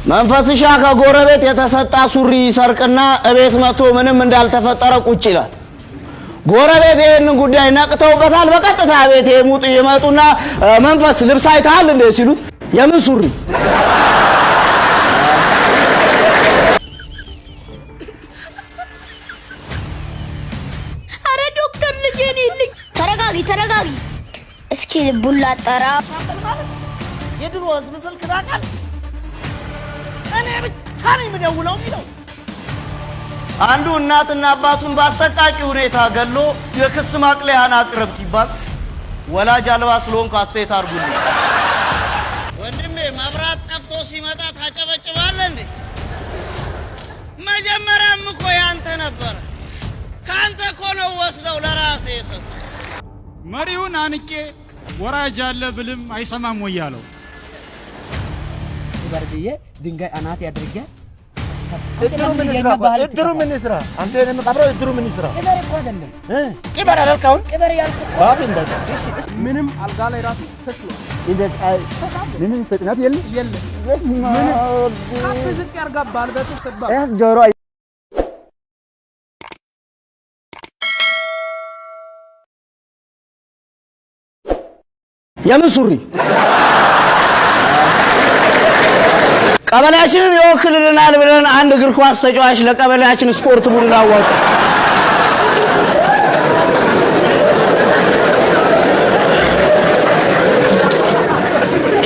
መንፈስሻ ከጎረቤት የተሰጣ ሱሪ ሰርቅና እቤት መጥቶ ምንም እንዳልተፈጠረ ቁጭ ይላል። ጎረቤት ይሄን ጉዳይ ነቅተውበታል። በቀጥታ ቤት ይመጡና መንፈስ ልብስ አይተሃል እንዴ ሲሉት የምን ሱሪ? አረ ዶክተር ልጄን ይልኝ። ተረጋጊ እስኪ ቡላ ጠራ የድሮ ህዝብ ስልክ ታውቃል። እኔ ብቻ ነኝ የምደውለው የሚለው አንዱ እናትና አባቱን በአሰቃቂ ሁኔታ ገሎ የክስ ማቅለያን አቅርብ ሲባል ወላጅ አልባ ስለሆንኩ አስተያየት አድርጉልኝ። ወንድሜ መብራት ጠፍቶ ሲመጣ ታጨበጭባለህ እንዴ? መጀመሪያም እኮ ያንተ ነበር። ካንተ እኮ ነው ወስደው ለራሴ የሰጡ። መሪውን አንቄ ወራጅ አለ ብልም አይሰማም ወያለው በርብዬ ድንጋይ አናት ያድርገ እድሩ ምን ይስራ? አንተ የምቀብረው እድሩ ምን ይስራ? ቅበር እኮ አይደለም ቅበር አላልከውም? ቅበር ያልኩ ባብ እንደዛ ምንም አልጋ ላይ ራሱ ተስሏል። ምንም ፍጥነት የለም። ካፍ ዝቅ ያርጋባል በተሰባ ያስ ጆሮ የምን ሱሪ? ቀበሌያችንን ይወክልልናል ብለን አንድ እግር ኳስ ተጫዋች ለቀበሌያችን ስፖርት ቡድን አዋጣ።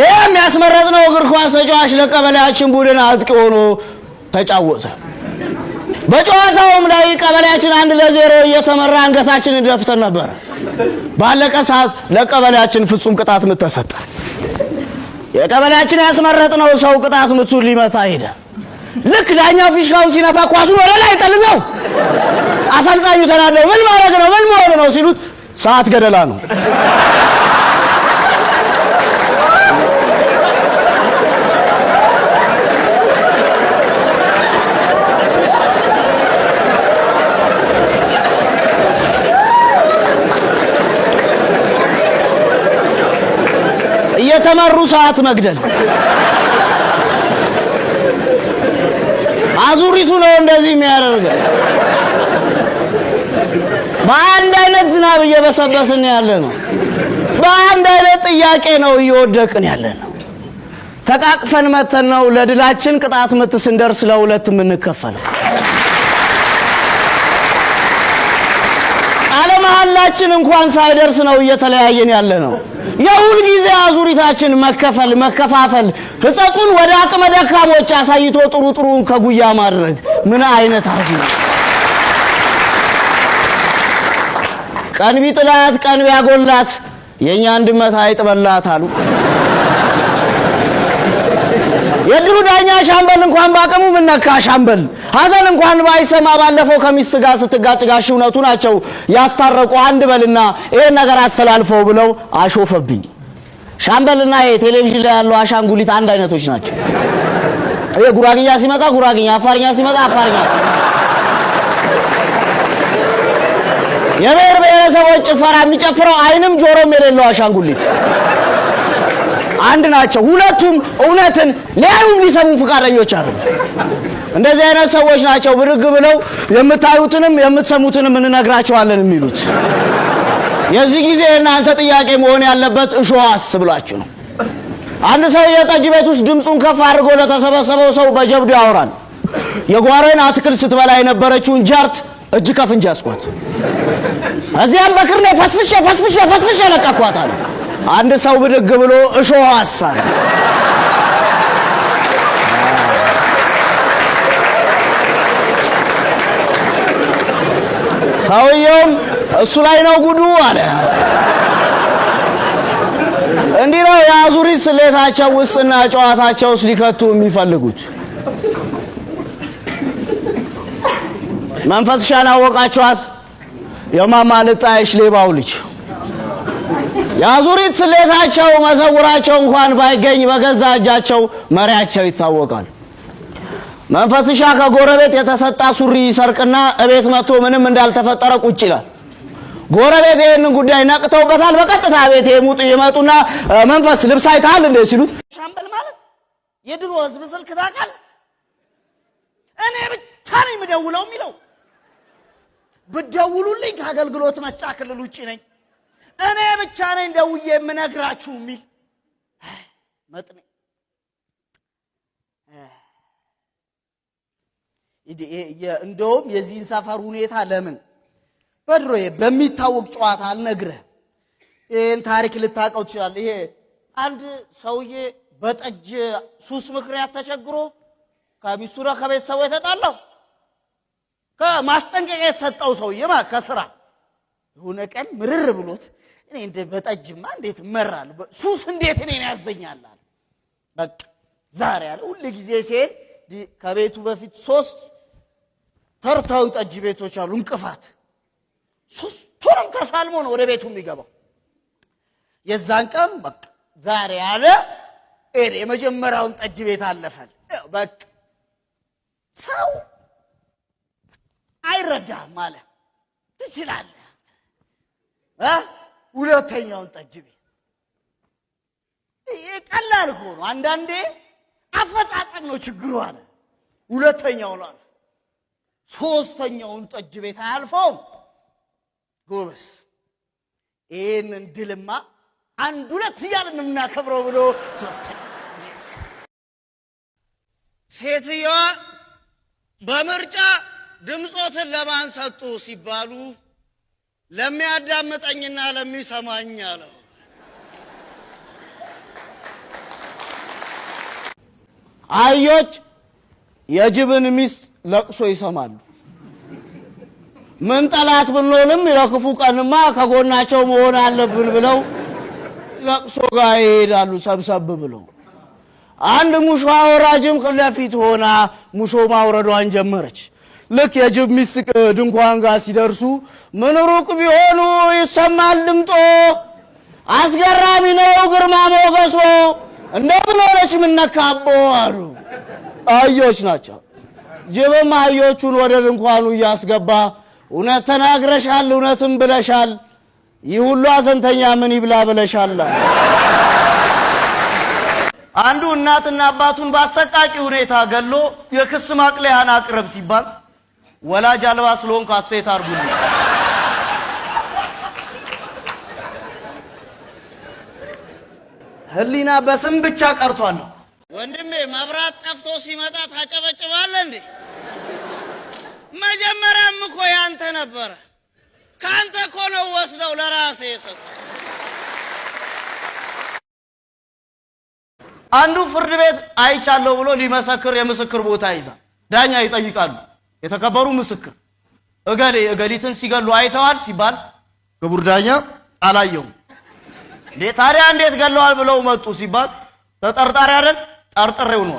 ይሄም ያስመረጥነው እግር ኳስ ተጫዋች ለቀበሌያችን ቡድን አጥቂ ሆኖ ተጫወተ። በጨዋታውም ላይ ቀበሌያችን 1-0 እየተመራ አንገታችንን ደፍተን ነበር። ባለቀ ሰዓት ለቀበሌያችን ፍጹም ቅጣት ምት ተሰጠ። የቀበሌያችን ያስመረጥነው ሰው ቅጣት ምቱን ሊመታ ሄደ። ልክ ዳኛው ፊሽካውን ሲነፋ ኳሱን ወደ ላይ ጠልዘው አሰልጣኙ ተናደው ምን ማድረግ ነው ምን መሆን ነው ሲሉት ሰዓት ገደላ ነው። የተመሩ ሰዓት መግደል አዙሪቱ ነው እንደዚህ የሚያደርገው። በአንድ አይነት ዝናብ እየበሰበስን ያለ ነው። በአንድ አይነት ጥያቄ ነው እየወደቅን ያለ ነው። ተቃቅፈን መተን ነው ለድላችን ቅጣት ምት ስንደርስ ለሁለት የምንከፈለው። ቃለ መሐላችን እንኳን ሳይደርስ ነው እየተለያየን ያለ ነው። የሁል ጊዜ አዙሪታችን መከፋፈል ህጸጹን ወደ አቅመ ደካሞች አሳይቶ ጥሩን ከጉያ ማድረግ ምን አይነት አዙሪት! ቀን ቢጥላት ቀን ቢያጎላት የኛ እንድመታ አይጥበላት አሉ። የድሩ ዳኛ ሻምበል እንኳን ባቀሙ ምን ነካ ሻምበል ሐዘን እንኳን ባይሰማ ባለፈው ከሚስት ጋር ስትጋጭ ጋሽ እውነቱ ናቸው ያስታረቁ አንድ በልና ይሄን ነገር አስተላልፈው ብለው አሾፈብኝ። ሻምበልና የቴሌቪዥን ላይ ያለው አሻንጉሊት አንድ አይነቶች ናቸው። ጉራግኛ ሲመጣ ጉራግኛ፣ አፋርኛ ሲመጣ አፋርኛ። የብሔር ብሔረሰቦች ጭፈራ የሚጨፍረው አይንም ጆሮም የሌለው አሻንጉሊት አንድ ናቸው። ሁለቱም እውነትን ሊያዩም ሊሰሙ ፍቃደኞች አይደሉም። እንደዚህ አይነት ሰዎች ናቸው ብድግ ብለው የምታዩትንም የምትሰሙትንም እንነግራቸዋለን የሚሉት። የዚህ ጊዜ እናንተ ጥያቄ መሆን ያለበት እሾሃስ ብሏችሁ ነው። አንድ ሰው የጠጅ ቤት ውስጥ ድምጹን ከፍ አድርጎ ለተሰበሰበው ሰው በጀብዱ ያወራል። የጓሮን አትክልት ስትበላ የነበረችውን ጃርት እጅ ከፍንጅ ያስኳት፣ እዚያም በክርኔ ፈስፍሼ ለቀኳታል። አንድ ሰው ብድግ ብሎ እሾሃስ አለ። ሰውየውም እሱ ላይ ነው ጉዱ አለ። እንዲህ ነው የአዙሪት ስሌታቸው ውስጥና ጨዋታቸው ውስጥ ሊከቱ የሚፈልጉት። መንፈስሻን አወቃችኋት? የማማ ልጣይሽ ሌባው ልጅ የአዙሪት ስሌታቸው መሰውራቸው እንኳን ባይገኝ በገዛ እጃቸው መሪያቸው ይታወቃል። መንፈስሻ ከጎረቤት የተሰጣ ሱሪ ሰርቅና እቤት መጥቶ ምንም እንዳልተፈጠረ ቁጭ ይላል። ጎረቤት ይሄን ጉዳይ ነቅተውበታል። በቀጥታ ቤት ይመጡና መንፈስ ልብስ አይተሃል እንዴ ሲሉት ሻምበል ማለት የድሮ ህዝብ ስልክ ታውቃለህ? እኔ ብቻ ነኝ የምደውለው የሚለው ብትደውሉልኝ ከአገልግሎት መስጫ ክልል ውጪ ነኝ እኔ ብቻ ነኝ ደውዬ የምነግራችሁ የሚል መጥኔ እንደውም የዚህን ሰፈር ሁኔታ ለምን በድሮዬ በሚታወቅ ጨዋታ አልነግርህ ይሄን ታሪክ ልታውቀው ትችላለህ። ይሄ አንድ ሰውዬ በጠጅ ሱስ ምክንያት ተቸግሮ ከሚስቱ ጋር ከቤተሰቡ የተጣላው ከማስጠንቀቂያ የተሰጠው ሰውዬ ከስራ የሆነ ቀን ምርር ብሎት እኔ እንደ በጠጅማ እንዴት እመራለሁ ሱስ እንዴት እኔን ያዘኛል አለ። በቃ ዛሬ አለ ሁሉ ጊዜ ሲሄድ ከቤቱ በፊት 3 ተርታዊ ጠጅ ቤቶች አሉ እንቅፋት 3ቱንም ተሳልሞ ነው ወደ ቤቱ የሚገባው። የዛን ቀን በቃ ዛሬ አለ የመጀመሪያውን ጠጅ ቤት አለፈን። በቃ ሰው አይረዳም ማለት ትችላለህ ሁለተኛውን ጠጅ ቤት ቀላል ሆኖ አንዳንዴ አፈጣጣን ነው ችግሩ አለ። ሁለተኛው ነው ሶስተኛውን ጠጅ ቤት አልፈው ጎበስ ይሄንን ድልማ አንድ ሁለት እያልን እናከብረው ብሎ ሶስተኛ ሴትዮዋ በምርጫ ድምጾትን ለማን ሰጡ ሲባሉ ለሚያዳምጠኝና ለሚሰማኝ አለው። አህዮች የጅብን ሚስት ለቅሶ ይሰማሉ። ምን ጠላት ብንሆንም ለክፉ ቀንማ ከጎናቸው መሆን አለብን ብለው ለቅሶ ጋር ይሄዳሉ ሰብሰብ ብለው። አንድ ሙሾ አውራጅም ለፊት ሆና ሙሾ ማውረዷን ጀመረች። ልክ የጅብ ሚስት ድንኳን ጋር ሲደርሱ ምን ሩቅ ቢሆኑ ይሰማል ድምጦ አስገራሚ ነው ግርማ ሞገሶ እንደምን ሆነሽ ምን ነካቦ አሉ። አህዮች ናቸው። ጅብም አህዮቹን ወደ ድንኳኑ እያስገባ እውነት ተናግረሻል እውነትም ብለሻል ይህ ሁሉ አዘንተኛ ምን ይብላ ብለሻል። አንዱ እናትና አባቱን በአሰቃቂ ሁኔታ ገሎ የክስ ማቅለያን አቅርብ ሲባል ወላጅ አልባ ስለሆንኩ አስተያየት አድርጉልኝ። ህሊና በስም ብቻ ቀርቷል። ወንድሜ መብራት ጠፍቶ ሲመጣ ታጨበጭባለህ እንዴ? መጀመሪያም እኮ ያንተ ነበረ። ካንተ እኮ ነው ወስደው ለራሴ የሰጡ። አንዱ ፍርድ ቤት አይቻለሁ ብሎ ሊመሰክር የምስክር ቦታ ይዛል። ዳኛ ይጠይቃሉ። የተከበሩ ምስክር እገሌ እገሊትን ሲገሉ አይተዋል ሲባል ክቡር ዳኛ አላየሁም። ታዲያ እንዴት ገለዋል ብለው መጡ ሲባል ተጠርጣሪ አይደል ጠርጥሬው ነው።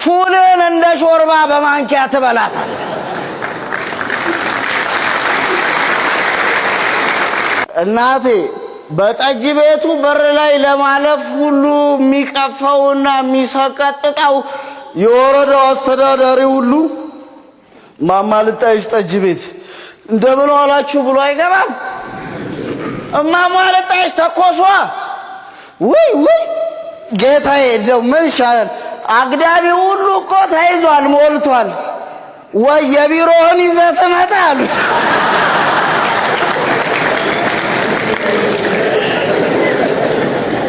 ፉልን እንደ ሾርባ በማንኪያ ትበላታል። እናቴ በጠጅ ቤቱ በር ላይ ለማለፍ ሁሉ የሚቀፈውና የሚሰቀጥጣው የወረዳው አስተዳዳሪ ሁሉ ማማ ልጣይሽ ጠጅ ቤት እንደምን ዋላችሁ ብሎ አይገባም። እማማ ልጣይሽ ተኮሷ ወይ ጌታዬ እንደው ምን ይሻላል? አግዳሚ ሁሉ እኮ ተይዟል ሞልቷል። ወይ የቢሮውን ይዘህ ትመጣ አሉት።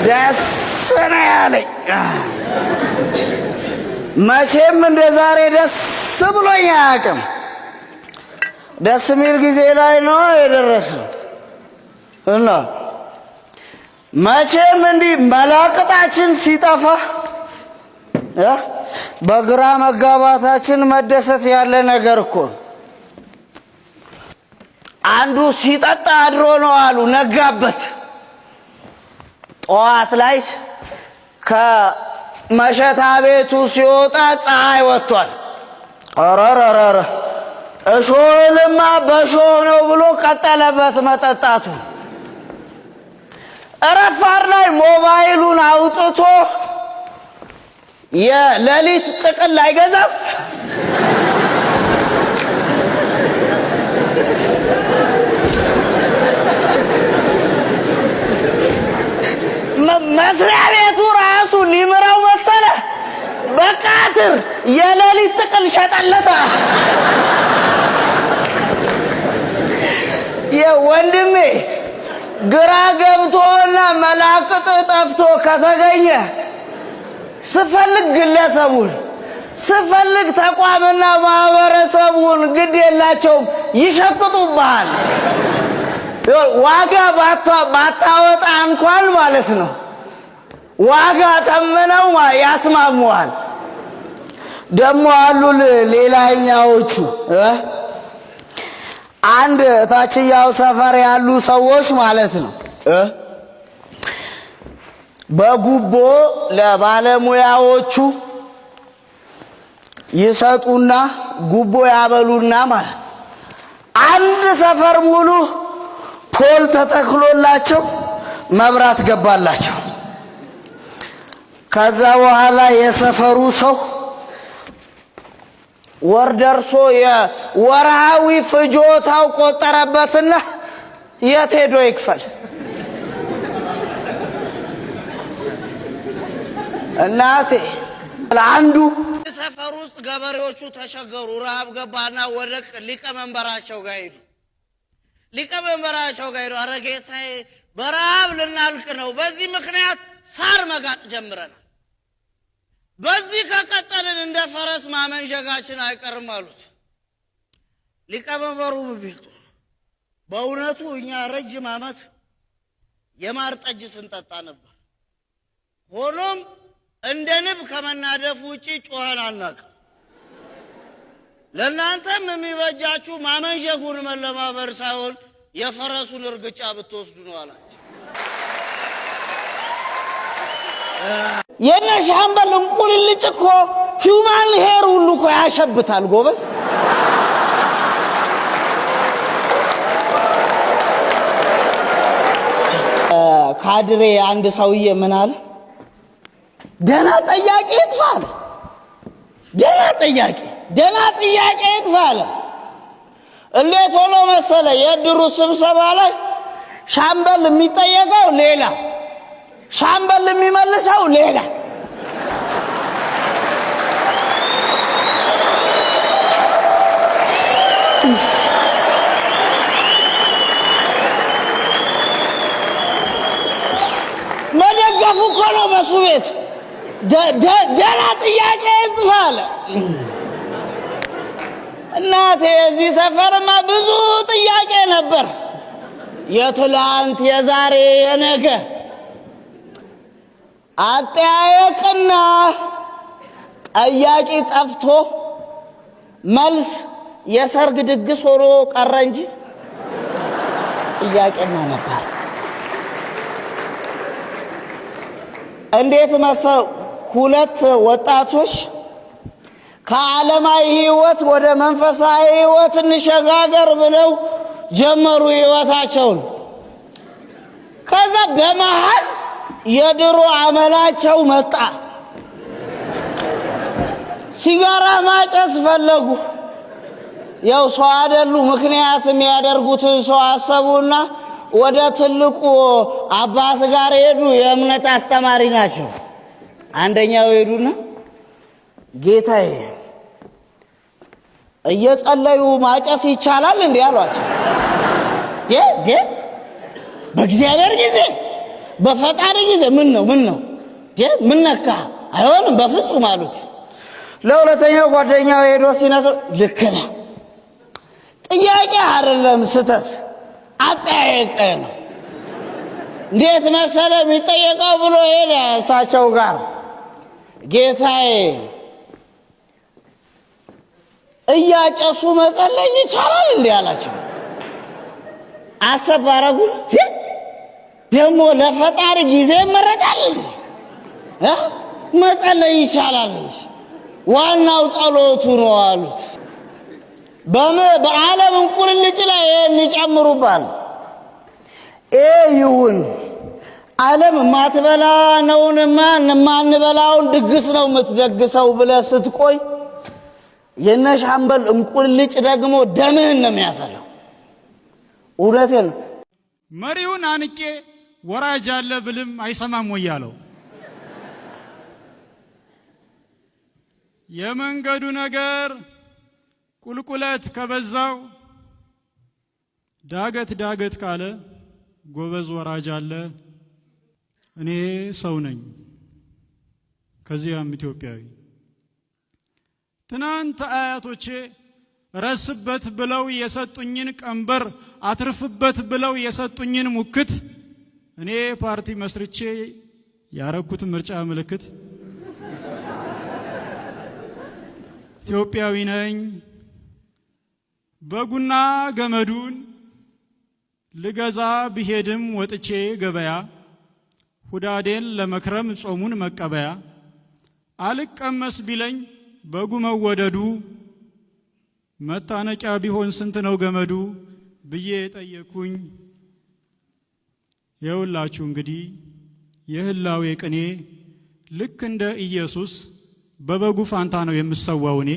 ደስ ነው ያለኝ። መቼም እንደ ዛሬ ደስ ብሎኝ አያውቅም። ደስ የሚል ጊዜ ላይ ነው የደረስነው እና መቼም እንዲህ መላቅጣችን ሲጠፋ በግራ መጋባታችን መደሰት ያለ ነገር እኮ አንዱ ሲጠጣ አድሮ ነው አሉ ነጋበት። ጠዋት ላይ ከመሸታ ቤቱ ሲወጣ ፀሐይ ወጥቷል። አራራራ እሾህንማ በሾህ ነው ብሎ ቀጠለበት መጠጣቱ። ረፋር ላይ ሞባይሉን አውጥቶ የሌሊት ጥቅል አይገዛም። መስሪያ ቤቱ ራሱ ሊምራው መሰለ በቃትር የሌሊት ጥቅል ሸጠለታ የወንድሜ ግራ ገብቶና መላቅጥ ጠፍቶ ከተገኘ ስፈልግ ግለሰቡን ስፈልግ ተቋምና ማህበረሰቡን ግድ የላቸውም ይሸቅጡብሃል ዋጋ ባታወጣ እንኳን ማለት ነው ዋጋ ተመነው ያስማሙዋል ደሞ አሉ ሌላኛዎቹ አንድ ታችያው ሰፈር ያሉ ሰዎች ማለት ነው በጉቦ ለባለሙያዎቹ ይሰጡና ጉቦ ያበሉና ማለት አንድ ሰፈር ሙሉ ፖል ተተክሎላቸው መብራት ገባላቸው ከዛ በኋላ የሰፈሩ ሰው ወርደርሶ የወራዊ ፍጆታው ቆጠረበትና የት ሄዶ ይክፈል እናቴ ለአንዱ ሰፈር ውስጥ ገበሬዎቹ ተሸገሩ ረሃብ ገባና ወደ ሊቀመንበራቸው ጋር ሄዱ አረ ጌታዬ በረሃብ ልናልቅ ነው በዚህ ምክንያት ሳር መጋጥ ጀምረናል በዚህ ከቀጠልን እንደ ፈረስ ማመንዠጋችን አይቀርም አሉት ሊቀመንበሩ ቢልጡ በእውነቱ እኛ ረጅም ዓመት የማር ጠጅ ስንጠጣ ነበር ሆኖም እንደ ንብ ከመናደፍ ውጪ ጮኸን አናውቅም ለእናንተም የሚበጃችሁ ማመንዠጉን መለማመድ ሳይሆን የፈረሱን እርግጫ ብትወስዱ ነው አላቸው የነሻምበል እንቁልልጭ እኮ ሂውማን ሄር ሁሉ እኮ ያሸብታል ጎበዝ ካድሬ አንድ ሰውዬ ምን አለ ደና ጥያቄ ይጥፋል ደና ጥያቄ ይጥፋል እንዴት ሆኖ መሰለ የድሩ ስብሰባ ላይ ሻምበል የሚጠየቀው ሌላ ሻምበል የሚመልሰው ሌላ መደገፉ እኮ ነው በሱ ቤት ደና ጥያቄ ይጥፋል እናቴ እዚህ ሰፈርማ ብዙ ጥያቄ ነበር የትላንት የዛሬ የነገ አጠያየቅና ጠያቂ ጠፍቶ መልስ የሰርግ ድግስ ሆኖ ቀረ እንጂ ጥያቄማ ነበር እንዴት መሰል ሁለት ወጣቶች ከዓለማዊ ህይወት ወደ መንፈሳዊ ህይወት እንሸጋገር ብለው ጀመሩ ህይወታቸውን ከዛ በመሃል የድሮ አመላቸው መጣ ሲጋራ ማጨስ ፈለጉ ያው ሰው አይደሉ ምክንያት የሚያደርጉትን ሰው አሰቡና ወደ ትልቁ አባት ጋር ሄዱ የእምነት አስተማሪ ናቸው አንደኛው ሄዱና ጌታዬ እየጸለዩ ማጨስ ይቻላል እንዴ አሏቸው በእግዚአብሔር ጊዜ በፈጣሪ ጊዜ ምን ነው ምን ነካ አይሆንም በፍጹም አሉት ለሁለተኛው ጓደኛው ሄዶ ሲነግር ልክ ነህ ጥያቄ አይደለም ስተት አጠያየቅ ነው እንዴት መሰለ የሚጠየቀው ብሎ ሄደ እሳቸው ጋር ጌታዬ እያጨሱ መጸለይ ይቻላል እንዴ አላቸው አሰባረጉ ደሞ ለፈጣሪ ጊዜ መረዳል መጸለይ ይቻላል እንጂ ዋናው ጸሎቱ ነው አሉት በዓለም እንቁልልጭ ላይ እንጨምሩባል ይሁን ዓለም ማትበላ ነውንማ ማንበላውን ድግስ ነው የምትደግሰው ብለህ ስትቆይ የነሻምበል እንቁልልጭ ደግሞ ደምህን ነው የሚያፈላው እውነቴን መሪውን አንቄ ወራጅ አለ ብልም አይሰማም ወይ ያለው? የመንገዱ ነገር ቁልቁለት ከበዛው ዳገት ዳገት ካለ ጎበዝ ወራጅ አለ። እኔ ሰው ነኝ ከዚያም ኢትዮጵያዊ። ትናንት አያቶቼ ረስበት ብለው የሰጡኝን ቀንበር አትርፍበት ብለው የሰጡኝን ሙክት እኔ ፓርቲ መስርቼ ያረኩት ምርጫ ምልክት ኢትዮጵያዊ ነኝ። በጉና ገመዱን ልገዛ ብሄድም ወጥቼ ገበያ ሁዳዴን ለመክረም ጾሙን መቀበያ አልቀመስ ቢለኝ በጉ መወደዱ መታነቂያ ቢሆን ስንት ነው ገመዱ ብዬ ጠየኩኝ። የውላችሁ እንግዲህ የህላዌ ቅኔ ልክ እንደ ኢየሱስ በበጉ ፋንታ ነው የምሰዋው እኔ።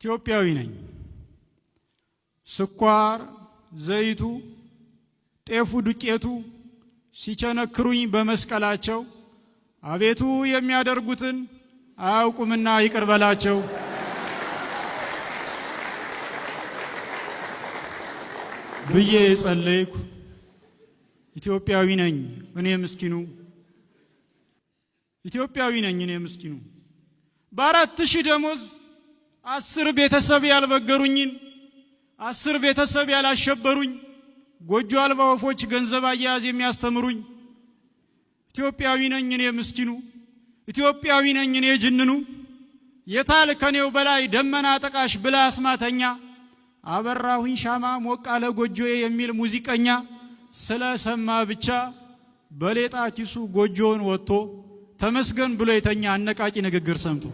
ኢትዮጵያዊ ነኝ። ስኳር ዘይቱ ጤፉ ዱቄቱ ሲቸነክሩኝ በመስቀላቸው አቤቱ የሚያደርጉትን አያውቁምና ይቅር በላቸው ብዬ ጸለይኩ። ኢትዮጵያዊ ነኝ እኔ ምስኪኑ፣ ኢትዮጵያዊ ነኝ እኔ ምስኪኑ። በ4000 ደሞዝ 10 ቤተሰብ ያልበገሩኝን 10 ቤተሰብ ያላሸበሩኝ ጎጆ አልባ ወፎች ገንዘብ አያያዝ የሚያስተምሩኝ ኢትዮጵያዊ ነኝ እኔ ምስኪኑ፣ ኢትዮጵያዊ ነኝ እኔ ጅንኑ። የታል ከኔው በላይ ደመና ጠቃሽ ብላ አስማተኛ አበራሁኝ ሻማ ሞቅ አለ ጎጆዬ የሚል ሙዚቀኛ ስለሰማ ብቻ በሌጣ ኪሱ ጎጆውን ወጥቶ ተመስገን ብሎ የተኛ አነቃቂ ንግግር ሰምቶ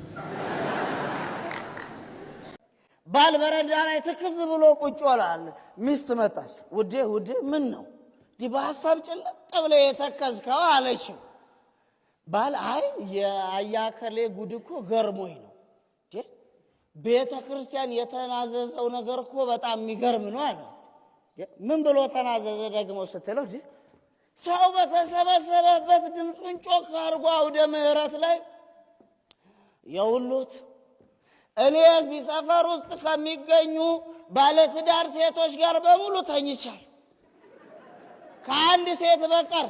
ባል በረንዳ ላይ ትክዝ ብሎ ቁጭ ብሏል። ሚስት መጣች። ውዴ ውዴ ምን ነው ዲ በሐሳብ ጭልጥ ብለ የተከዝከው አለችው። ባል አይ የአያከሌ ጉድ እኮ ገርሞኝ ነው። ቤተ ክርስቲያን የተናዘዘው ነገር እኮ በጣም የሚገርም ነው አለ። ምን ብሎ ተናዘዘ ደግሞ ስትለው ሰው በተሰበሰበበት ድምፁን ጮክ አድርጎ አውደ ምሕረት ላይ የውሉት እኔ እዚህ ሰፈር ውስጥ ከሚገኙ ባለትዳር ሴቶች ጋር በሙሉ ተኝቻለሁ ከአንድ ሴት በቀር፣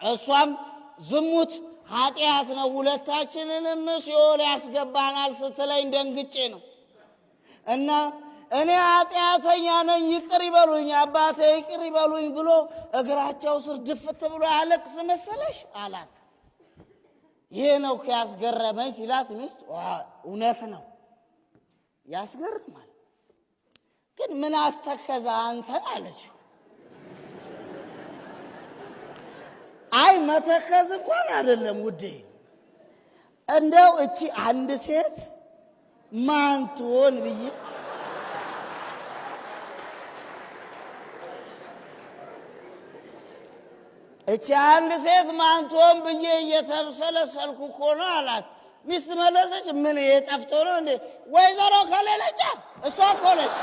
እሷም ዝሙት ኃጢአት ነው ሁለታችንንም ሲኦል ያስገባናል ስትለኝ ደንግጬ ነው። እና እኔ ኃጢአተኛ ነኝ ይቅር ይበሉኝ አባቴ ይቅር ይበሉኝ ብሎ እግራቸው ስር ድፍት ብሎ ያለቅስ መሰለሽ አላት። ይሄ ነው ያስገረመኝ ሲላት ሚስት እውነት ነው ያስገርማል፣ ግን ምን አስተከዛ አንተ አለችው። አይ መተከዝ እንኳን አይደለም ውዴ፣ እንደው እቺ አንድ ሴት ማን ትሆን ብዬ እቺ አንድ ሴት ማን ትሆን ብዬ እየተብሰለሰልኩ እኮ ነው አላት። ሚስት መለሰች ምን የጠፍቶ ነው እንዴ? ወይዘሮ ከሌለች እሷ እኮ ነች።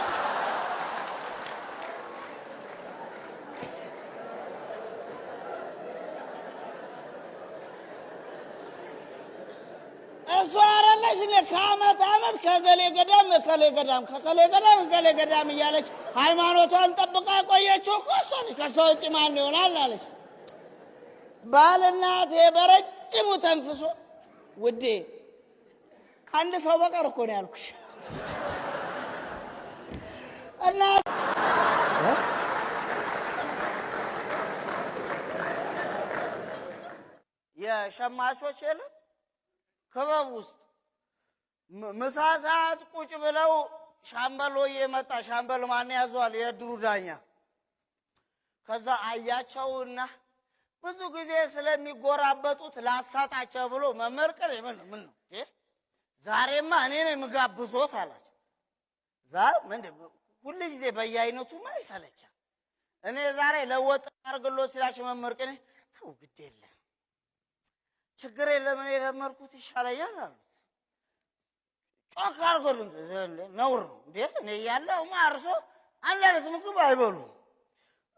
እሷ አረለች እኔ ከዓመት ዓመት ከገሌ ገዳም ከሌ ገዳም ከከሌ ገዳም ከሌ ገዳም እያለች ሃይማኖቷን ጠብቃ ቆየችው እኮ እሷ ነች። ከሷ ውጭ ማን ይሆናል አለች። ባልናቴ በረጅሙ ተንፍሶ ውዴ ከአንድ ሰው በቀር እኮ ነው ያልኩሽ። እና የሸማቾች የለም ክበብ ውስጥ ምሳ ሰዓት ቁጭ ብለው ሻምበል የመጣ ሻምበል ማን ያዟል የድሩ ዳኛ። ከዛ አያቸውና ብዙ ጊዜ ስለሚጎራበጡት ላሳጣቸው ብሎ መመርቀር ምን ነው ዛሬማ እኔ ነኝ የምጋብዞት አላቸው። ምን ሁሉ ጊዜ በየአይነቱማ ይሰለቻል። እኔ ዛሬ ለወጥ አርግሎት ሲላቸው መመርቀር ተው ግድ የለም ችግር የለም እኔ ለመርኩት ይሻለኛል አሉ። ጮክ አርጎ ነውር ነው እንዴ እኔ ያለው ማርሶ አንዳንድ ምግብ አይበሉ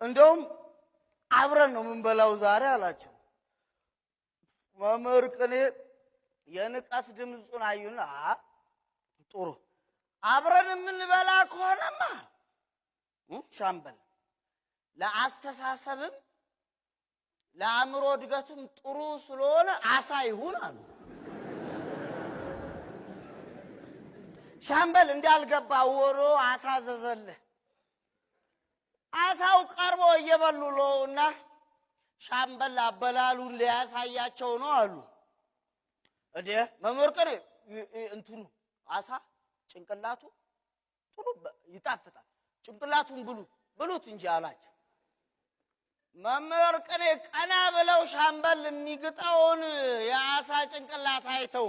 እንደውም አብረን ነው የምንበላው ዛሬ አላቸው። መምህር ቅኔ የንቃት ድምፁን አዩና ጥሩ አብረን የምንበላ ከሆነማ ሻምበል ለአስተሳሰብም ለአእምሮ እድገትም ጥሩ ስለሆነ አሳ ይሁን አሉ። ሻምበል እንዳልገባ ወሮ አሳ ዘዘለ። አሳው ቀርቦ እየበሉ ነውና ሻምበል አበላሉን ሊያሳያቸው ነው አሉ። እዴ መምህር ቅኔ እንትኑ አሳ ጭንቅላቱ ጥሩ ይጣፍጣል፣ ጭንቅላቱን ብሉት እንጂ አላቸው። መምህር ቅኔ ቀና ብለው ሻምበል የሚግጣውን የአሳ ጭንቅላት አይተው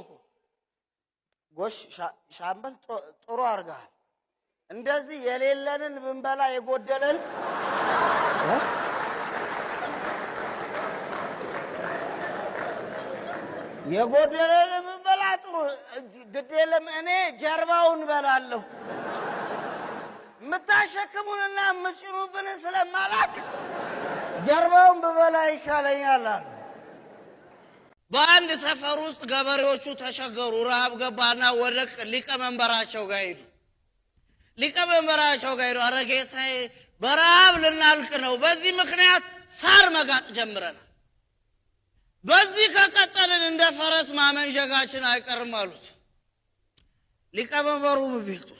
ጎሽ ሻምበል ጥሩ አድርገሃል፣ እንደዚህ የሌለንን ብንበላ የጎደለን ብንበላ ጥሩ ግድ የለም እኔ ጀርባውን በላለሁ የምታሸክሙንና የምትጭኑብን ስለማላክ ጀርባውን ብበላ ይሻለኛል አሉ። በአንድ ሰፈር ውስጥ ገበሬዎቹ ተቸገሩ። ረሃብ ገባና ወደ ሊቀመንበራቸው ጋር ሄዱ። ኧረ ጌታዬ በረሃብ ልናልቅ ነው፣ በዚህ ምክንያት ሳር መጋጥ ጀምረናል፣ በዚህ ከቀጠልን እንደ ፈረስ ማመንዠጋችን አይቀርም አሉት። ሊቀመንበሩ ቢልጡ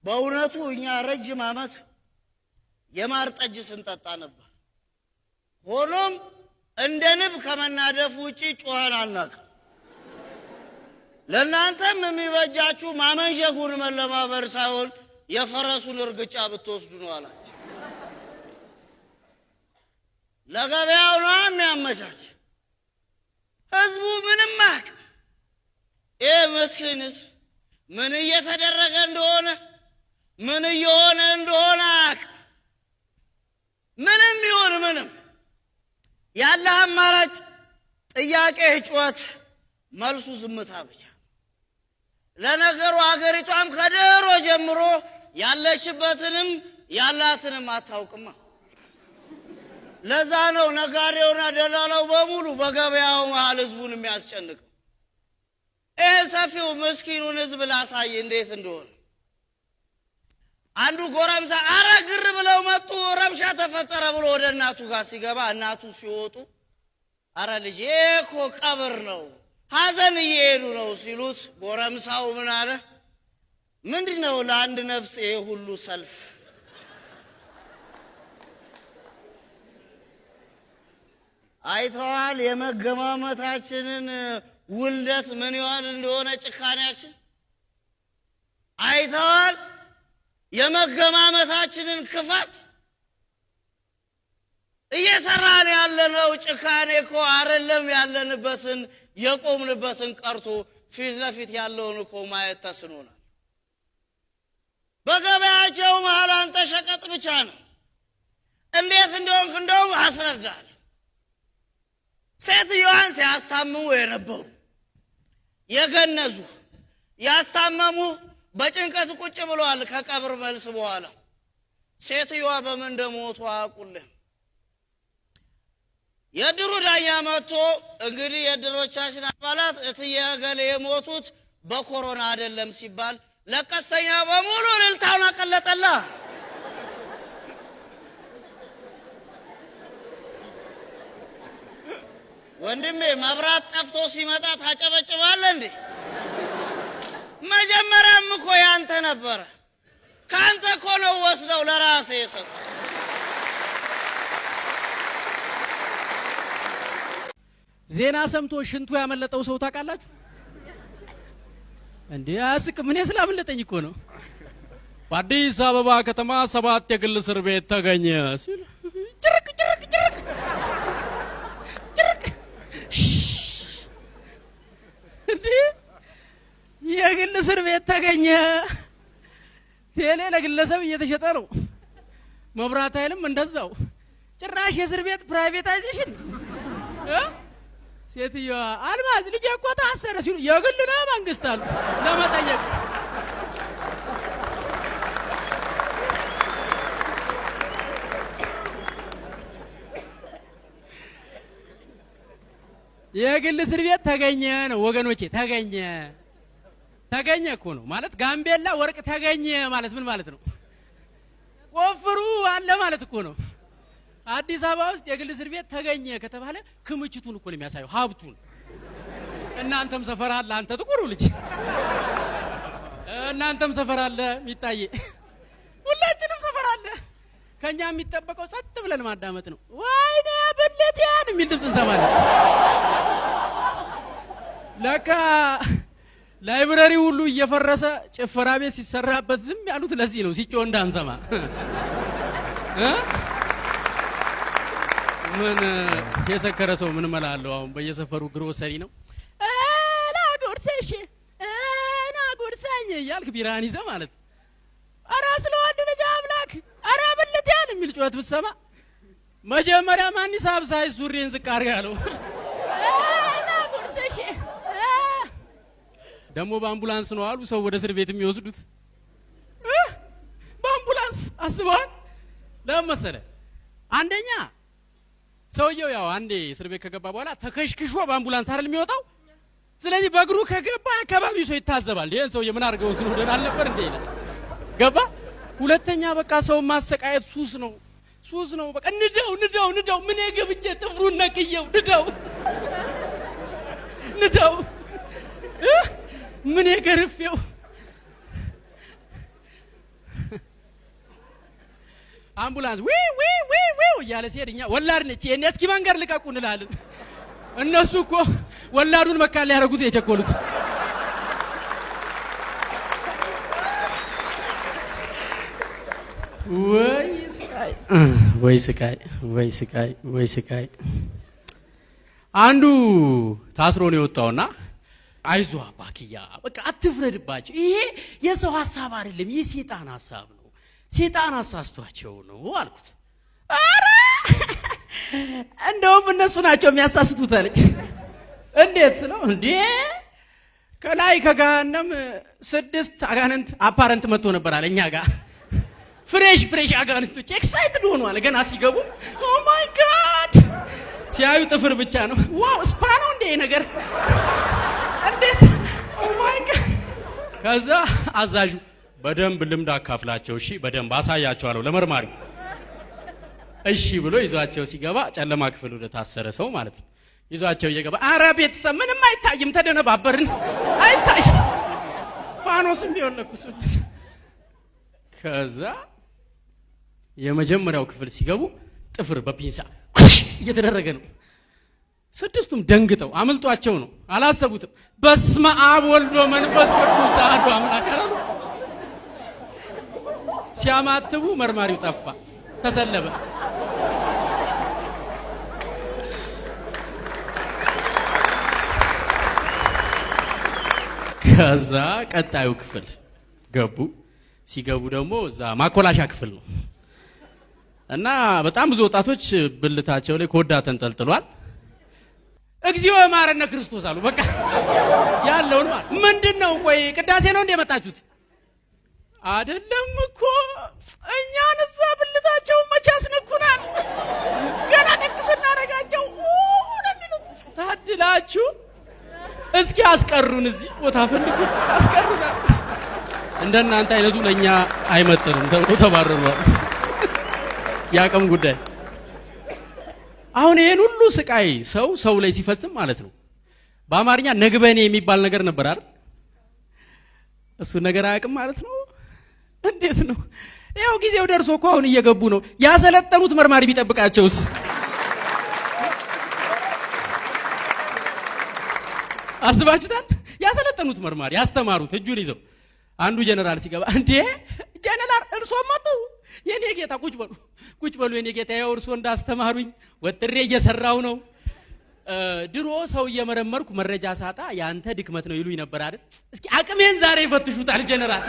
በእውነቱ እኛ ረጅም ዓመት የማር ጠጅ ስንጠጣ ነበር፣ ሆኖም እንደ ንብ ከመናደፍ ውጪ ጮኸን አናውቅም። ለእናንተም የሚበጃችሁ ማመንዠጉን መለማመር ሳይሆን የፈረሱን እርግጫ ብትወስዱ ነው አላቸው። ለገበያው ነው የሚያመቻች፣ ህዝቡ ምንም አያውቅም። ይህ ምስኪን ህዝብ ምን እየተደረገ እንደሆነ ምን እየሆነ እንደሆነ አያውቅም። ምንም ይሁን ምንም ያለ አማራጭ ጥያቄ ጩኸት፣ መልሱ ዝምታ ብቻ። ለነገሩ አገሪቷም ከድሮ ጀምሮ ያለችበትንም ያላትንም አታውቅማ። ለዛ ነው ነጋዴውና ደላላው በሙሉ በገበያው መሃል ህዝቡን የሚያስጨንቀው። ይህ ሰፊው ምስኪኑን ህዝብ ላሳይ እንዴት እንደሆነ። አንዱ ጎረምሳ አረ ግር ብለው መጡ፣ ረብሻ ተፈጠረ ብሎ ወደ እናቱ ጋር ሲገባ እናቱ ሲወጡ አረ ልጄ እኮ ቀብር ነው ሐዘን እየሄዱ ነው ሲሉት ጎረምሳው ምን አለ? ምንድነው ለአንድ ነፍስ ይሄ ሁሉ ሰልፍ? አይተዋል የመገማመታችንን ውልደት ምን ይሆን እንደሆነ ጭካኔያችን? አይተዋል የመገማመታችንን ክፋት? እየሰራን ያለነው ጭካኔ እኮ አይደለም ያለንበትን የቆምንበትን ቀርቶ ፊት ለፊት ያለውን እኮ ማየት ተስኖናል። በገበያቸው መሃል አንተ ሸቀጥ ብቻ ነው። እንዴት እንደሆንክ እንደው አስረዳል። ሴትዮዋን ሲያስታምሙ የነበሩ የገነዙ ያስታመሙ በጭንቀት ቁጭ ብለዋል። ከቀብር መልስ በኋላ ሴትዮዋ በምን እንደሞቱ አያውቁልም። የድሩ ዳኛ መጥቶ እንግዲህ የድሮቻችን አባላት እትዬ ገሌ የሞቱት በኮሮና አይደለም ሲባል ለቀስተኛ በሙሉ እልልታውን አቀለጠላ። ወንድሜ መብራት ጠፍቶ ሲመጣ ታጨበጭባለህ እንዴ? መጀመሪያም እኮ ያንተ ነበረ። ካንተ እኮ ነው ወስደው ለራሴ የሰጡ። ዜና ሰምቶ ሽንቱ ያመለጠው ሰው ታውቃላችሁ እንዴ? አያስቅም። እኔ ስላመለጠኝ እኮ ነው። በአዲስ አበባ ከተማ 7 የግል እስር ቤት ተገኘ ሲል ጭርቅ እንዴ! የግል እስር ቤት ተገኘ። ቴሌ ለግለሰብ እየተሸጠ ነው። መብራት ኃይልም እንደዛው። ጭራሽ የእስር ቤት ፕራይቬታይዜሽን። ሴትዮዋ አልማዝ ልጄ እኮ ታሰረ ሲሉ የግል ነው መንግስት አሉ ለመጠየቅ የግል እስር ቤት ተገኘ ነው ወገኖቼ ተገኘ እኮ ነው ማለት ጋምቤላ ወርቅ ተገኘ ማለት ምን ማለት ነው ወፍሩ አለ ማለት እኮ ነው አዲስ አበባ ውስጥ የግል እስር ቤት ተገኘ ከተባለ ክምችቱን እኮ ነው የሚያሳየው ሀብቱን እናንተም ሰፈር አለ አንተ ጥቁሩ ልጅ እናንተም ሰፈር አለ ሚጣዬ ሁላችንም ሰፈር አለ ከኛ የሚጠበቀው ጸጥ ብለን ማዳመጥ ነው ወይኔ በለቲያን የሚል ድምጽ እንሰማለን ለካ ላይብረሪ ሁሉ እየፈረሰ ጭፈራ ቤት ሲሰራበት ዝም ያሉት ለዚህ ነው ሲጮህ እንዳንሰማ ምን የሰከረ ሰው ምን መላለው አሁን በየሰፈሩ ግሮሰሪ ነው ና ጉርሰኝ ያልክ ቢራን ይዘህ ማለት አራስ ለወንድ ልጅ አምላክ አራ በለቲያን የሚል ጩኸት ብትሰማ መጀመሪያ ማን ሂሳብ ሳይዝ ሱሪን ዝቅ አድርግ ያለው ና ጉርሰሽ ደሞ በአምቡላንስ ነው አሉ ሰው ወደ እስር ቤት የሚወስዱት በአምቡላንስ አስበዋል ለመሰለ አንደኛ ሰውየው ያው አንዴ እስር ቤት ከገባ በኋላ ተከሽክሾ በአምቡላንስ አይደል የሚወጣው ስለዚህ በእግሩ ከገባ አካባቢው ሰው ይታዘባል ይሄን ሰውዬ ምን አድርገው ነው ደና አልነበር እንዴ ይላል ገባ ሁለተኛ በቃ ሰው ማሰቃየት ሱስ ነው በቃ ንዳው ምን የገብቼ ጥፍሩን ነቅየው ንዳው ምን የገርፌው አምቡላንስ ዊ ያለ ሲሄድኛ ወላድ ነች እኔ እስኪ መንገር ልቀቁ እንላለን እነሱ እኮ ወላዱን መካል ያረጉት የቸኮሉት ወይ ስቃይ አንዱ ታስሮ ነው የወጣውና አይዞ አባኪያ በቃ አትፍረድባቸው ይሄ የሰው ሐሳብ አይደለም የሰይጣን ሐሳብ ነው ሰይጣን አሳስቷቸው ነው አልኩት አረ እንደውም እነሱ ናቸው የሚያሳስቱት አለች እንዴት ነው እንዴ ከላይ ከገሃነም 6 አጋንንት አፓረንት መጥቶ ነበር አለኛ ጋር ፍሬሽ አጋንንቶች ኤክሳይትድ ሆኑ አለ ገና ሲገቡ ኦ ማይ ጋድ ሲያዩ ጥፍር ብቻ ነው ዋው ስፓ ነው እንዴ ነገር እንዴት ኦ ማይ ጋድ ከዛ አዛዡ በደንብ ልምድ አካፍላቸው እሺ በደንብ አሳያቸዋለሁ ለመርማሪ እሺ ብሎ ይዟቸው ሲገባ ጨለማ ክፍል ወደ ታሰረ ሰው ማለት ነው ይዟቸው እየገባ አረ ቤተሰብ ምንም አይታይም ተደነባበርን አይታይ ፋኖስም ቢሆን ለኩሱ ከዛ የመጀመሪያው ክፍል ሲገቡ ጥፍር በፒንሳ እየተደረገ ነው ስድስቱም ደንግጠው አመልጧቸው ነው አላሰቡትም በስመ አብ ወልድ ወመንፈስ ቅዱስ አሐዱ አምላክ አሉ ሲያማትቡ መርማሪው ጠፋ ተሰለበ ከዛ ቀጣዩ ክፍል ገቡ ሲገቡ ደግሞ እዛ ማኮላሻ ክፍል ነው እና በጣም ብዙ ወጣቶች ብልታቸው ላይ ኮዳ ተንጠልጥሏል እግዚኦ ማረነ ክርስቶስ አሉ በቃ ያለውን ማለት ምንድነው ቆይ ቅዳሴ ነው እንደመጣችሁት አይደለም እኮ እኛን እዛ ብልታቸው መቻስ ነኩናል ገና ተክስና ረጋቸው ወደሚሉት ታድላችሁ እስኪ አስቀሩን እዚህ ቦታ ፈልጉ አስቀሩና እንደናንተ አይነቱ ለኛ አይመጥንም ተብሎ ተባረሯል ያቀም ጉዳይ አሁን ይሄን ሁሉ ስቃይ ሰው ላይ ሲፈጽም ማለት ነው በአማርኛ ነግበኔ የሚባል ነገር ነበር አይደል እሱ ነገር አያውቅም ማለት ነው እንዴት ነው ያው ጊዜው ደርሶ እኮ አሁን እየገቡ ነው ያሰለጠኑት መርማሪ ቢጠብቃቸውስ አስባችሁታል ያሰለጠኑት መርማሪ ያስተማሩት እጁን ይዘው አንዱ ጀነራል ሲገባ እንዴ ጀነራል እርሶ መጡ የኔ ጌታ ቁጭ በሉ የኔ ጌታ ያው እርሶ እንዳስተማሩኝ ወጥሬ እየሰራው ነው ድሮ ሰው እየመረመርኩ መረጃ ሳጣ ያንተ ድክመት ነው ይሉኝ ነበር አይደል እስኪ አቅሜን ዛሬ ይፈትሹታል ጀነራል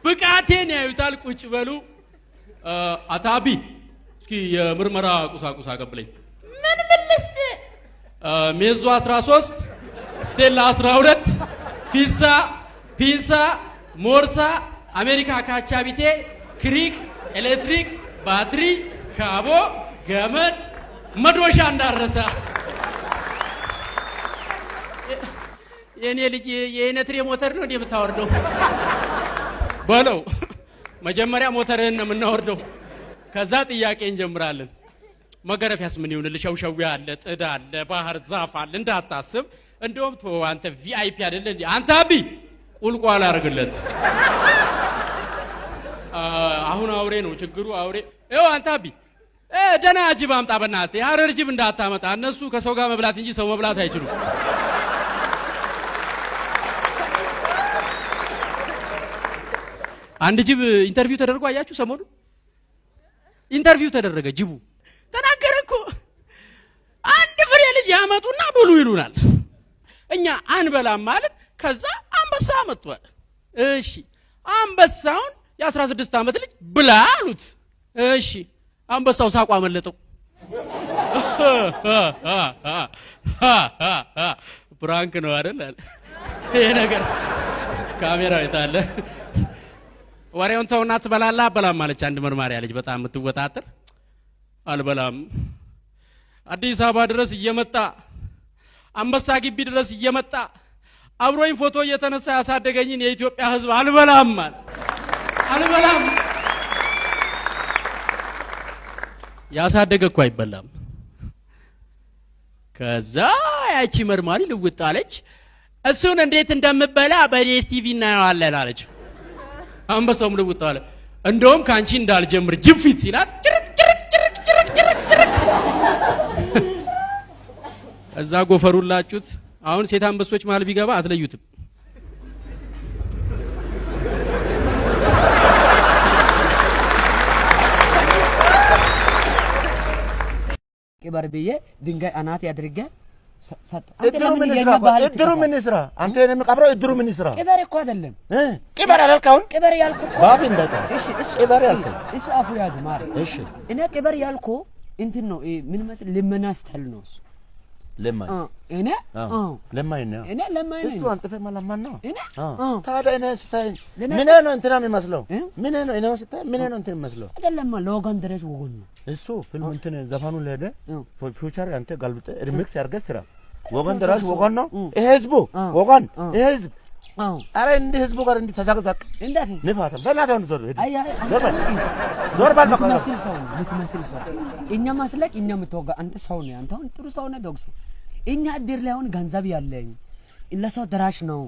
ብቃቴን ያዩታል ቁጭ በሉ አታቢ እስኪ የምርመራ ቁሳቁስ አቀብለኝ ምን ልስጥ ሜዞ 13 ስቴላ 12 ፒንሳ ሞርሳ አሜሪካ ካቻቢቴ ክሪክ ኤሌክትሪክ ባትሪ ካቦ ገመድ መዶሻ እንዳረሳ የኔ ልጅ የኔትሪ ሞተር ነው እንዴ የምታወርደው በለው መጀመሪያ ሞተርህን ነው የምናወርደው ከዛ ጥያቄ እንጀምራለን መገረፊያስ ምን ይሁንልሽ ሸውሸው ያለ ጥዳ አለ ባህር ዛፍ አለ እንዳታስብ እንደውም ተው አንተ ቪአይፒ አይደለ እንዴ አንተ አቢ ቁልቋል አርግለት አሁን አውሬ ነው ችግሩ አውሬ ይኸው አንተ አቢ ደና ጅብ አምጣ በእናትህ ያረር ጅብ እንዳታመጣ እነሱ ከሰው ጋር መብላት እንጂ ሰው መብላት አይችሉም አንድ ጅብ ኢንተርቪው ተደርጎ አያችሁ ሰሞኑ ኢንተርቪው ተደረገ ጅቡ ተናገረኮ አንድ ፍሬ ልጅ ያመጡና ብሉ ይሉናል እኛ አንበላም ማለት ከዛ አንበሳ መጥቷል እሺ አንበሳውን የ16 ዓመት ልጅ ብላ አሉት እሺ አንበሳው ሳቋ መለጠው ፕራንክ ነው አይደል ይሄ ነገር ካሜራው የታለ ወሬውን ተውና ትበላላ አበላም ማለች አንድ መርማሪያ ልጅ በጣም የምትወጣጠር አልበላም አዲስ አበባ ድረስ እየመጣ አንበሳ ግቢ ድረስ እየመጣ አብሮኝ ፎቶ እየተነሳ ያሳደገኝን የኢትዮጵያ ህዝብ አልበላም አልበላም ያሳደገ እኮ አይበላም ከዛ ያቺ መርማሪ ልውጣለች እሱን እንዴት እንደምበላ በዲኤስ ቲቪ እናየዋለን አለች አንበሳውም ልውጣለ እንደውም ካንቺ እንዳልጀምር ጅፍት ሲላት እዛ ጎፈሩላችሁት አሁን ሴት አንበሶች መሃል ቢገባ አትለዩትም ቅበር ብዬ ድንጋይ አናት ያድርገ ሰጥ እድሩ ምን ይስራ አንተ እኔ መቃብረው እድሩ ምን ይስራ ቅበር እኮ አይደለም ቅበር አላልከውን ቅበር ያልኩ ባፍ እንደታ እሺ ቅበር ያልከው እሱ አፉ ያዝ ማር እሺ እኔ ቅበር ያልኩ እንትን ነው ምን ማለት ልመና ስተል ነው ለማይ እኔ ለማይ ነው እኔ ለማይ ነው እሱ አንተ ፈማላማን ነው እኔ ታዲያ እኔ ስታይ ምን ነው እንትና የሚመስለው ምን ነው እኔ ስታይ ምን ነው እንትን የሚመስለው አይደለም ለወገን ድረስ ወገን ነው እሱ ፊልም እንትን ዘፋኑ ለሄደ ፊውቸር አንተ ጋልብጠ ሪሚክስ ያርገ ስራ ወገን ድረስ ወገን ነው ይሄ ህዝቡ ወገን ይሄ ህዝብ አረ እንደ ህዝቡ ጋር እንደ ተዛቅዛቅ እንዴት ንፋታ በእናትህ ዞር ዞር ባልከው ልትመስል ሰው እኛ ማስለቅ እኛ የምትወጋ አንተ ሰው ነህ አንተ አሁን ጥሩ ሰው ነህ ደግሶ እኛ እድር ላይ አሁን ገንዘብ ያለኝ ለሰው ደራሽ ነው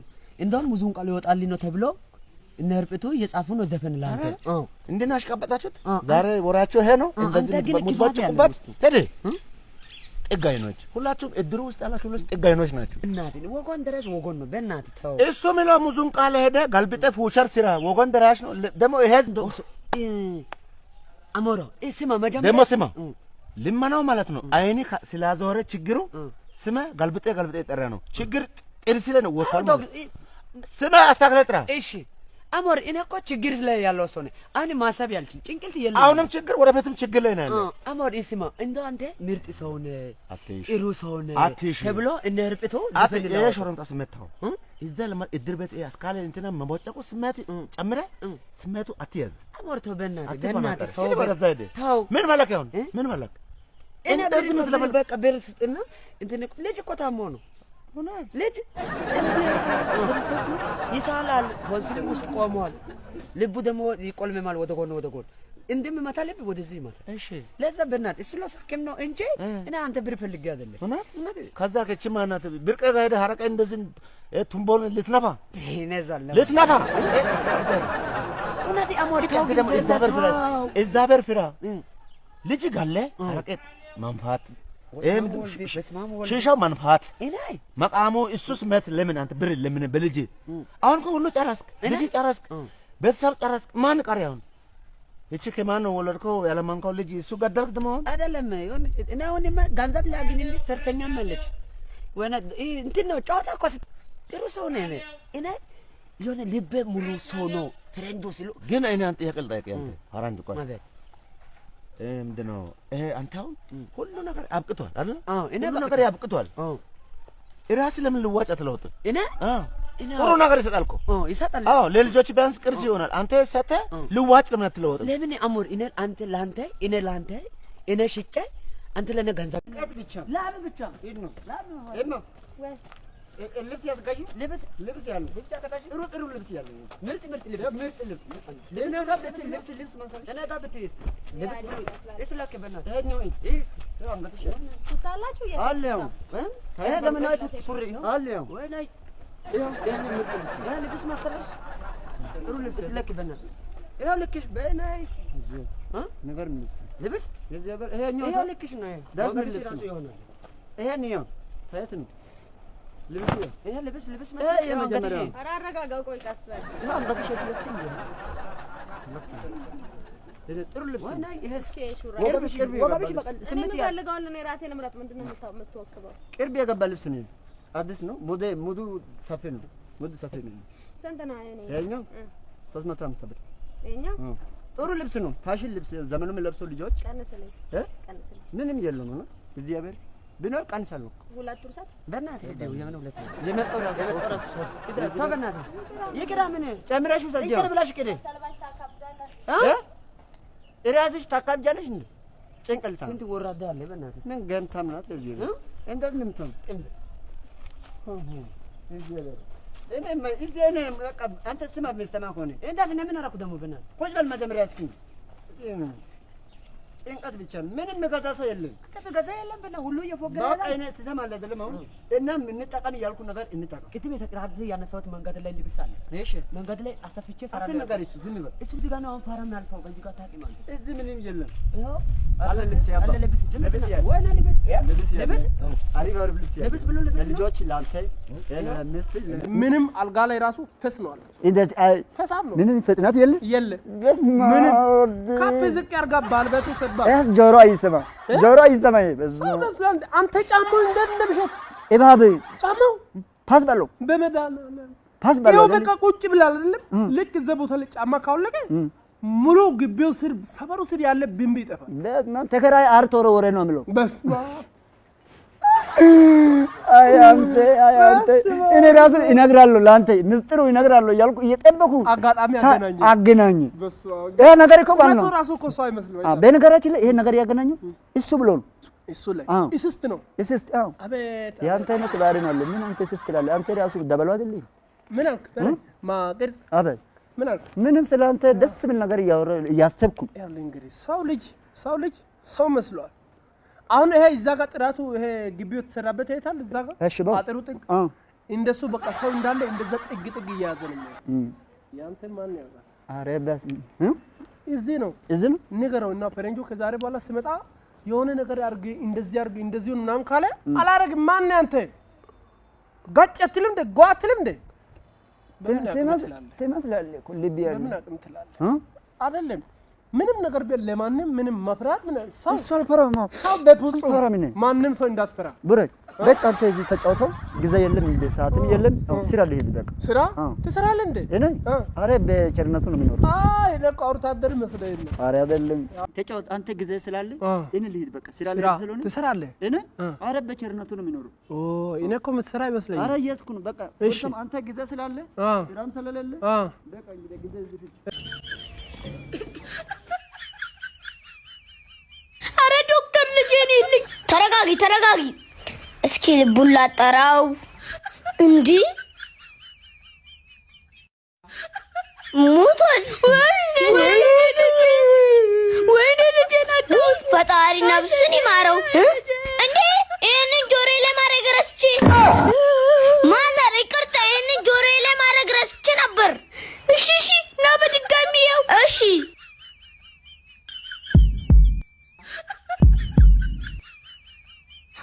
እንደውም ብዙን ቃል ይወጣልኝ ነው ተብሎ እነርብቱ እየጻፉ ነው ዘፈን ላንተ እንደና አሽቃበጣችሁት ዛሬ ወራቸው ይሄ ነው እንደዚህ ሙትባችሁበት ሄደ ጥጋይኖች ሁላችሁም እድሩ ውስጥ ያላችሁ ሁሉ ጥጋይኖች ናችሁ እናት ወገን ድረስ ወገን ነው በእናት ተው እሱ ምን ነው ሙዙን ቃል ሄደ ጋልብጠ ፉሸር ስራ ወገን ድራሽ ነው ደሞ ይሄ አሞሮ እስማ መጀመሪያ ደሞ ስማ ልመናው ማለት ነው አይኒ ስላዞረ ችግሩ ስማ ጋልብጠ ይጠራ ነው ችግር ጥርስ ላይ ነው ወጣው ስማ አስተካክለጥራ እሺ አሞር እኔ እኮ ችግር ላይ ያለው ሰው ነኝ አሁን ማሰብ ያልችል ጭንቅልት የለም አሁንም ችግር ወደፊትም ችግር ላይ ነው ያለው አሞር እስማ እንደው አንተ ምርጥ ሰው ነህ ጥሩ ሰው ነህ ተብሎ እነርብቶ ዘፈን ይሄ ሾሮንጣ ስመታው እዛ ለማ እድር ቤት አስካለ እንትና መቦጨቁ ስመት ጨምረ ስመቱ አትያዝ አሞር ተው በእናትህ ተው ምን ማለት ነው ምን ማለት እኔ በዚህ በቃ በርስጥና እንትን ልጅ እኮ ታሞ ነው ልጅ ይሳላል ቶንሲል ውስጥ ቆሟል ልቡ ደግሞ ይቆልመማል ወደ ጎን እንደምመታ ልብ ወደዚህ ይመታ እሺ ለዛ በእናትህ እሱ ለሳከም ነው እንጂ እኔ አንተ ብር ፈልጌ አይደለም እውነት ከዛ ከችማናት ብርቀ ጋር ሐረቀ እንደዚህ ቱምቦን ልትነፋ ልትነፋ እውነት አሞር ደግሞ እዛበር ፍራ ልጅ ጋለ ሐረቀ መንፋት ሺሻው መንፋት መቃሙ እሱስ መት ለምን አንተ ብር ለምን በልጅ አሁን ሁሉ ጨረስክ ልጅ ጨረስክ ቤተሰብ ጨረስክ ማን ቀር ያውን እቺ ከማን ነው ወለድከው ያለማንካው ልጅ እሱ ገደልክ ደሞ አይደለም እኔ አሁንማ ገንዘብ ላግኝልሽ ሰርተኛ መለች ወና እንትን ነው ጫወታ እኮ ጥሩ ሰው ነኝ እኔ የሆነ ልብ ሙሉ ሰው ነው ፍሬንዱ ሲሉ ግን እኔ አንተ ያቀልጣይ ያንተ አራንጅ ቆይ ምንድነው ይሄ አንተው ሁሉ ነገር አብቅቷል አይደል እኔ ነገር ያብቅቷል እራስ ለምን ልዋጭ አትለውጥ እኔ ጥሩ ነገር ይሰጣል እኮ ይሰጣል ለልጆች ቢያንስ ቅርስ ይሆናል አንተ ሰተ ልዋጭ ለምን አትለውጥ ለምን አሞር እኔ አንተ ላንተ እኔ ሽጬ አንተ ለኔ ገንዘብ ላብ ብቻ ሄድ ነው ልብስ ያልጋሽ ልብስ ያለ ልብስ ያተካሽ ጥሩ ልብስ ያለ ምርጥ ልብስ ማሳለሽ እኔ ጋር ብትይስ ልብስ ብሎ እስላከ በእናትህ ይሄኛው ይሄ አንገትሽ ታላችሁ አለው ይሄ ዘመናዊ ሱሪ አለው ወይ ናይ ይሄ ልብስ ማሳለሽ ጥሩ ልብስ እስላከ በእናትህ ይሄው ልክሽ በእናይ ነገር ልብስ የዚህ በር ይሄኛው ልክሽ ነው ዳስ ምን ልብስ ይሆናል ይሄኛው ታየት ነው ልብስ ማለት የመጀመሪያው ኧረ አረጋጋው ቆይ ቀስ በል አንገትሽ ጥሩ ልብስ ወይ ናይ ይሄ ወገብሽ በቃ እኔ ስምንት የምፈልገውን እኔ ራሴን ምረጥ ምንድነው የምትወክበው ቅርብ የገባ ልብስ ነው አዲስ ነው ሙዱ ሰፊ ነው ስንት ነው እኔ ይሄኛው 350 ብር እኛው ጥሩ ልብስ ነው ፋሽን ልብስ ዘመኑ የሚለብሰው ልጆች ቀንስልኝ ምንም የለም ነው እዚህ ያበር ቢኖር ቀንሳለሁ ሁለት ርሳት በእናትህ ደው የምን ሁለት የመጣው ሶስት በእናትህ ይቅራ ምን ጨምረሽው ሰጃው ይቅር ብላሽ ቅደ እራስሽ ታካብጃለሽ እንዴ ጭንቅልታ ስንት ወራዳ አለ በእናትህ ምን ገምታም ናት እዚህ ነው እንደዚህ ምንተም እዚህ እኔ በቃ አንተ ስማ የምትሰማ ከሆነ እንዴት ነው ምን አደረኩ ደግሞ በእናትህ ቁጭ በል መጀመሪያ እስኪ ጭንቀት ብቻ ምንም የሚገዛ ሰው የለም ከተገዛ የለም በእናትህ ሁሉ እየፎገረ በቃ እኔ ትሰማለህ አይደለም አሁን እና እንጠቀም እያልኩ ነገር እንጠቀም ክትም የተቀራደ ያነሳሁት መንገድ ላይ ልብስ አለ እሺ መንገድ ላይ አሰፍቼ ሰራለሁ አትል ነገር እሱ ዝም በል እሱ እዚህ ጋር ነው አሁን ፓራም ያልፈው በዚህ ጋር ታቂ ማለት እዚህ ምንም የለም ይኸው አለ ልብስ ያባ አለ ልብስ ያለ ወይ ነው ልብስ ልብስ አሪፍ አሪፍ ልብስ ያለ ልብስ ብሎ ልብስ ልጆች ላንተ ለሚስት ምንም አልጋ ላይ ራሱ ፈስ ነው አለ እንዴት ፈሳም ነው ምንም ፍጥነት የለ ምንም ካፕ ዝቅ ያርጋባል በተሰባ እስ ጆሮ አይሰማ በስላንት አንተ ጫማው እንደነብሸት እባብ ጫማው ፓስ በለው በመዳን በለው በቃ ቁጭ ብላል አይደለም ልክ ዘቦታ ላይ ጫማ ካወለቀ ሙሉ ግቢው ስር ሰፈሩ ስር ያለ ቢምቢ ይጠፋል በስማን ተከራይ አርቶሮ ወሬ ነው የሚለው በስማ አያንተ እኔ ራሱ ይነግራለሁ ላንተ ምስጥሩ ይነግራለሁ እያልኩ እየጠበኩ አጋጣሚ አገናኝ በስማ ይሄ ነገር እኮ ባል ነው ራሱ እኮ ሰው አይመስልም በነገራችን ላይ ይሄ ነገር ያገናኘው እሱ ብሎ ነው እሱ ላይ እስስት ነው እስስት አቤት ያንተ አይነት ባህሪ ነው አለ ምን አንተ እስስት ትላለህ አንተ ራሱ ደበለው አይደል ምን አልክ ማቅርጽ አቤት ምን አልክ ምንም ስላንተ ደስ ብል ነገር እያሰብኩ ያለ እንግዲህ ሰው ልጅ ሰው መስሏል አሁን ይሄ እዛ ጋር ጥራቱ ይሄ ግቢው ተሰራበት አይታል እዛ ጋር አጥሩ ጥግ እንደሱ በቃ ሰው እንዳለ እንደዛ ጥግ እያያዘ ነው ያንተ ማን ያውቃል አረ በስ እዚህ ነው ንገረውና ፈረንጆ ከዛሬ በኋላ ስመጣ የሆነ ነገር እንደዚህ ነው ምናምን ካለ አላረግም ማን ያንተ ጋጨትልም እንደ ጓትልም እንደ ተመስላለህ እኮ ልብ ያለ ምን አቅም ትላለህ አይደለም ምንም ነገር ቢል ለማንም ምንም መፍራት ምን ሰው በፍጹም ማንም ሰው እንዳትፈራ ብረክ በቃ አንተ እዚህ ተጫውተው ጊዜ የለም እንደ ሰዓትም የለም ስራ ልሄድ በቃ ስራ ትሰራለህ እንዴ እኔ አረ በቸርነቱ ነው የሚኖር አይ ለቃ ወታደር መስለኝ ነው አረ አይደለም ተጫውት አንተ ጊዜ ስላለ እኔ ልሄድ በቃ ስራ ልሄድ ስለሆነ ትሰራለህ እኔ አረ በቸርነቱ ነው የሚኖር እኔ እኮ የምትሰራ ይመስለኝ አረ እየትኩ ነው በቃ አንተ ጊዜ ስላለ ስራም ስለሌለ በቃ እንግዲህ ጊዜ እዚህ አረ ዶክተር ልጄን ይልኝ ተረጋጊ እስኪ ልቡን ላጠራው እንዲ ሞቷል ወይኔ ልጄን አጣሁት ፈጣሪ ነፍስን ይማረው እንዴ ይሄንን ጆሮዬ ላይ ማድረግ ረስቼ ማዘር ይቅርታ ይሄንን ጆሮዬ ላይ ማድረግ ረስቼ ነበር እሺ ና በድጋሚ ያው እሺ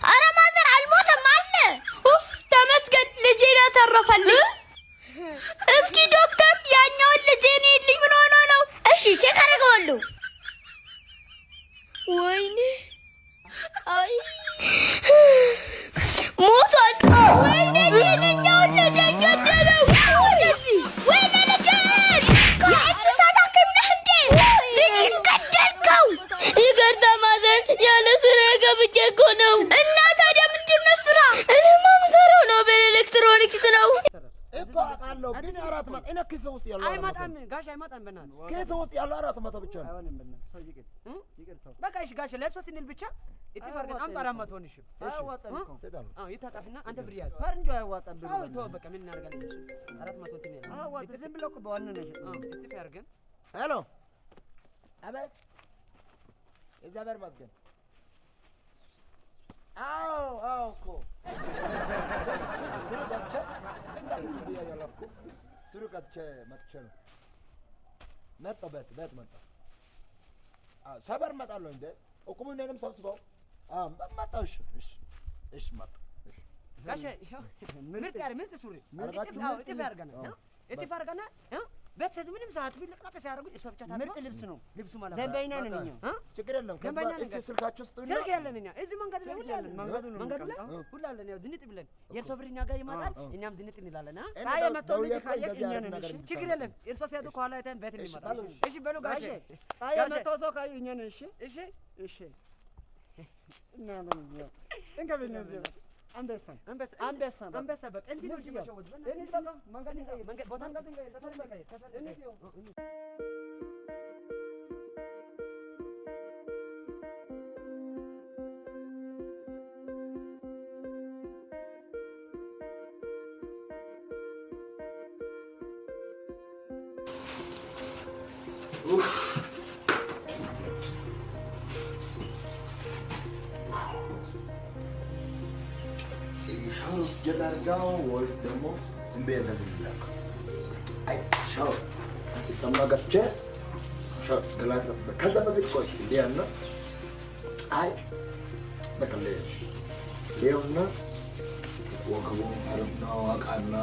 አረ ማዘር አልሞተም አለ ኡፍ ተመስገን ልጄን አተረፈልኝ እስኪ ዶክተር ያኛውን ልጄን ይልኝ ምን ሆኖ ነው እሺ ቼክ አደርገዋለሁ ወይኔ አይ ሞቷል ወይኔ ይልኛውን ልጄን ገደለው ወይኔ ልጄን የእንስሳት ሐኪም ነህ እንዴ ልጄን ገደልከው ይቅርታ ማዘር ያለ ስራ ገብቼ እኮ ነው እና ታዲያ ምንድን ነው ስራ እኔማ የምሰራው ነው በኤሌክትሮኒክስ ነው እኮ መቶ አውቃለሁ ግን 400 እኔ ኪሴ ውስጥ ያለው አይመጣም ጋሽ አይመጣም በእናትህ ኪሴ ውስጥ ያለው 400 ብቻ ነው አይሆንም በእናትህ ሰው ይቅር በቃ እሺ ጋሽ ለእርሶ ስንል ብቻ እጥፍ አድርገን አምጣ 400 ነው እሺ አያዋጣም እኮ ይታጠፍና አንተ ብር ያዝ ፈርንጆ አያዋጣም ብር አዎ ተው በቃ ምን እናደርጋለን እሺ 400 እንትን ያዝ አያዋጣም ዝም ብለው እኮ በዋና ነው እጥፍ አድርገን ሄሎ አቤት እግዚአብሔር ይመስገን አዎ እኮ ስሩ ገብቼ መጥቼ ነው መጣሁ ቤት መጣሁ ሰበር እመጣለሁ እንደ እቁቡ እኔንም ሰብስበው መጣሁ እሺ መጣሁ ጋሽ ምርጥ ሱሪ እጥፍ አድርገና ቤተሰብ ምንም ሰዓት ቢለቅላቅ ሲያደርጉ እሷ ብቻ ታጥባ ምርጥ ልብስ ነው ልብሱ ማለት ነው ደንበኛ ነን እኛ ችግር የለም እስቲ ስልካችሁ ስጡኝ ስልክ ያለን እኛ እዚህ መንገድ ላይ ሁሉ ያለን መንገዱ ላይ ሁሉ ያለን ያው ዝንጥ ብለን የእርሶ ብር እኛ ጋር ይመጣል እኛም ዝንጥ እንላለን ሳይ መጥተው ልጅ ካየቅ እኛ ነን እሺ ችግር የለም እርሶ ሲያጡ ከኋላ አይተን ቤት እንመጣለን እሺ በሉ ጋሼ ሳይ መጥተው ሰው ካዩ እኛ ነን እሺ እና ነው እንከብነው አንበሳ በቃ እንዲህ ነው የሚሸወድ እንዴ በቃ መንገድ ቦታ ሰፈር በቃ ሻወር ውስጥ ጀላርጋው ወይ ደግሞ ዝም ብዬ እንደዚህ ልላክ አይ ሻወር ሰማ ገዝቼ ሻወር ገላጥ ከዛ በፊት ቆይ እንዲያና አይ በቃ ሌውና ወከቡ አረብና ዋቃና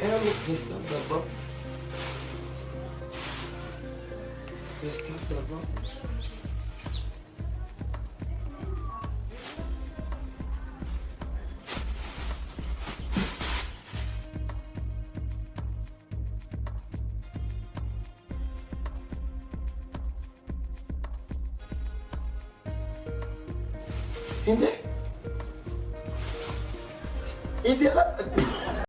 ኤሉ ቴስታ ገባ Is it